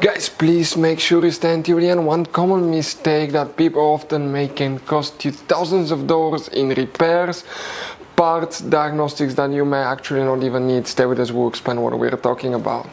Guys, please make sure you stand till the end. One common mistake that people often make can cost you thousands of dollars in repairs, parts, diagnostics that you may actually not even need. Stay with us, we'll explain what we're talking about.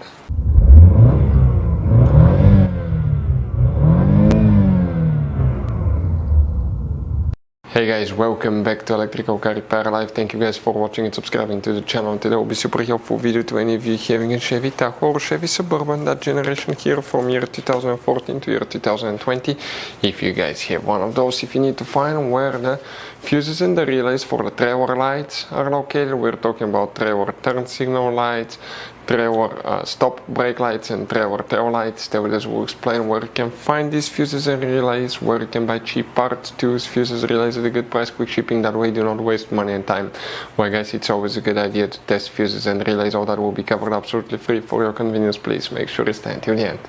Hey guys, welcome back to Electrical Car Repair Live. Thank you guys for watching and subscribing to the channel. Today will be super helpful video to any of you having a Chevy Tahoe or Chevy Suburban, that generation here from year 2014 to year 2020. If you guys have one of those, if you need to find where the fuses and the relays for the trailer lights are located, we're talking about trailer turn signal lights, trailer stop brake lights and trailer tail lights. Stay with us, we'll explain where you can find these fuses and relays, where you can buy cheap parts, tools, fuses, relays at a good price, quick shipping, that way you do not waste money and time. Well guys, it's always a good idea to test fuses and relays. All that will be covered absolutely free for your convenience. Please make sure you stay until the end.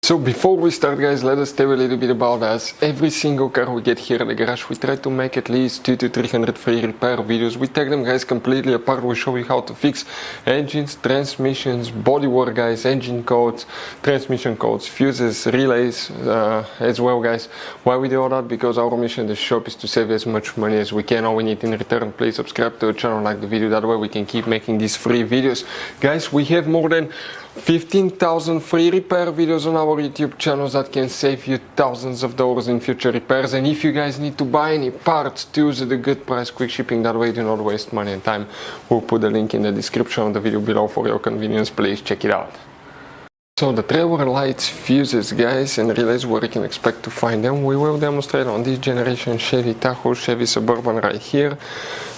So before we start guys, let us tell you a little bit about us. Every single car we get here at the garage, we try to make at least 200 to 300 free repair videos. We take them guys completely apart. We show you how to fix engines, transmissions, bodywork guys, engine codes, transmission codes, fuses, relays as well guys. Why we do all that? Because our mission in the shop is to save as much money as we can. All we need in return, please subscribe to the channel, like the video, that way we can keep making these free videos. Guys, we have more than 15,000 free repair videos on our YouTube channels that can save you thousands of dollars in future repairs. And if you guys need to buy any parts, tools at a good price, quick shipping, that way you do not waste money and time, we'll put the link in the description of the video below for your convenience. Please check it out. So the trailer lights, fuses guys, and relays, where you can expect to find them, we will demonstrate on this generation Chevy Tahoe, Chevy Suburban right here.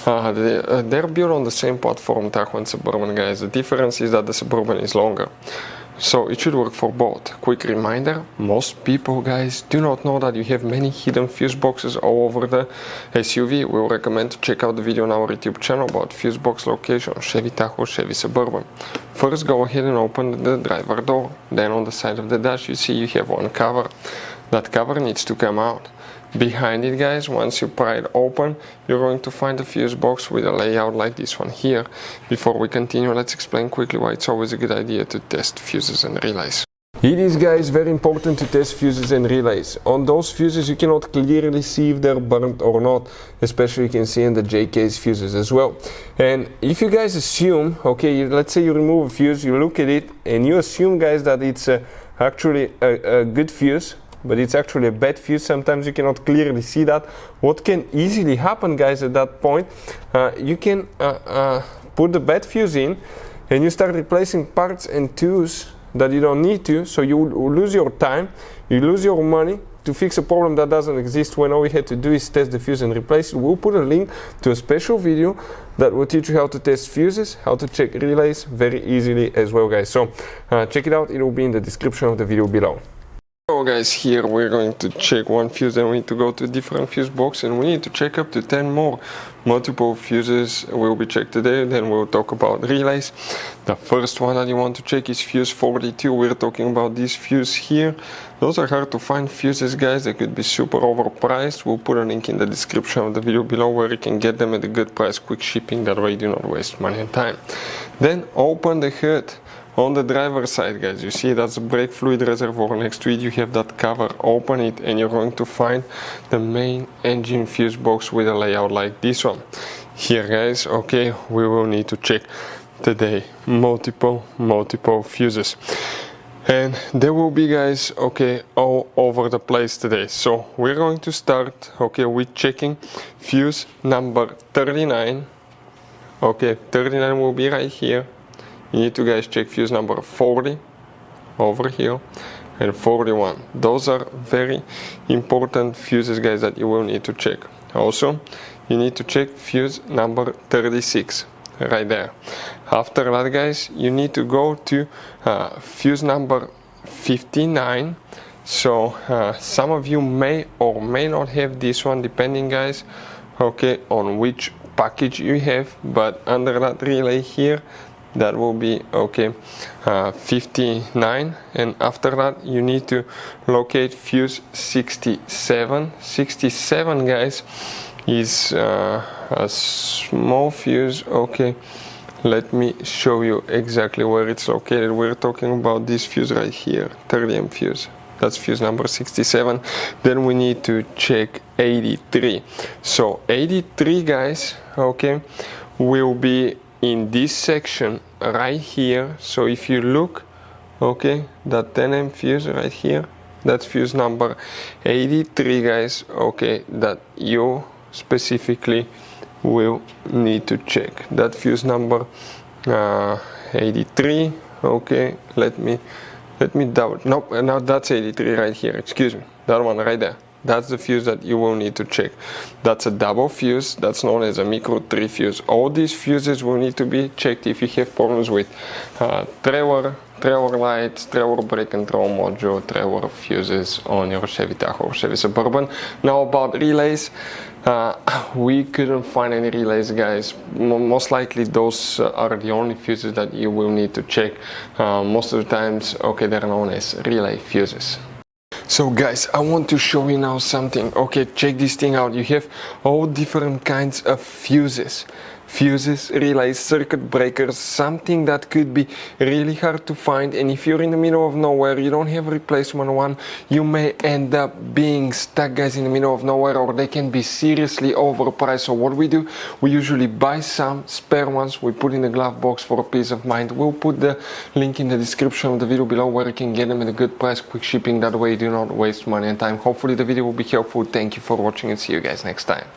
They're built on the same platform, Tahoe and Suburban guys. The difference is that the Suburban is longer, so it should work for both. Quick reminder, most people guys do not know that you have many hidden fuse boxes all over the SUV. We will recommend to check out the video on our YouTube channel about fuse box location on Chevy Tahoe, Chevy Suburban. First, go ahead and open the driver door. Then on the side of the dash you see you have one cover. That cover needs to come out. Behind it guys, once you pry it open, you're going to find a fuse box with a layout like this one here. Before we continue, let's explain quickly why it's always a good idea to test fuses and relays. It is guys very important to test fuses and relays. On those fuses you cannot clearly see if they're burnt or not, especially you can see in the JK's fuses as well. And if you guys assume, okay, let's say you remove a fuse, you look at it and you assume guys that it's actually a good fuse, but it's actually a bad fuse, sometimes you cannot clearly see that. What can easily happen guys at that point, you can put the bad fuse in and you start replacing parts and tools that you don't need to, so you lose your time, you lose your money to fix a problem that doesn't exist, when all we had to do is test the fuse and replace it. We'll put a link to a special video that will teach you how to test fuses, how to check relays very easily as well guys. So check it out, it will be in the description of the video below. So guys, here we're going to check one fuse, then we need to go to a different fuse box and we need to check up to 10 more. Multiple fuses will be checked today, then we'll talk about relays. The first one that you want to check is fuse 42. We're talking about this fuse here. Those are hard to find fuses guys, they could be super overpriced. We'll put a link in the description of the video below where you can get them at a good price, quick shipping, that way you do not waste money and time. Then open the hood. On the driver's side guys, you see that's a brake fluid reservoir. Next to it you have that cover. Open it and you're going to find the main engine fuse box with a layout like this one. Here guys, okay, we will need to check today multiple fuses. And there will be guys, okay, all over the place today. So we're going to start, okay, with checking fuse number 39. Okay, 39 will be right here. You need to guys check fuse number 40 over here and 41. Those are very important fuses guys that you will need to check. Also, you need to check fuse number 36 right there. After that guys, you need to go to fuse number 59. So some of you may or may not have this one, depending guys, okay, on which package you have, but under that relay here, that will be okay 59, and after that you need to locate fuse 67. 67 guys is a small fuse, okay, let me show you exactly where it's located. We're talking about this fuse right here, 30 amp fuse. That's fuse number 67. Then we need to check 83. So 83, guys, okay, will be in this section right here. So if you look, okay, that 10 amp fuse right here, that's fuse number 83, guys, okay, that you specifically will need to check. That fuse number 83, okay, let me double, nope, now that's 83 right here, excuse me, that one right there. That's the fuse that you will need to check. That's a double fuse, that's known as a micro 3 fuse. All these fuses will need to be checked if you have problems with trailer lights, trailer brake control module, trailer fuses on your Chevy Tahoe, Chevy Suburban. Now about relays, we couldn't find any relays, guys. Most likely those are the only fuses that you will need to check. Most of the times, okay, they're known as relay fuses. So guys, I want to show you now something. Okay, check this thing out. You have all different kinds of fuses, relays, circuit breakers, something that could be really hard to find. And if you're in the middle of nowhere, you don't have a replacement one, you may end up being stuck, guys, in the middle of nowhere, or they can be seriously overpriced. So what we do, we usually buy some spare ones, we put in the glove box for peace of mind. We'll put the link in the description of the video below where you can get them at a good price, quick shipping. That way you do not waste money and time. Hopefully the video will be helpful. Thank you for watching and see you guys next time.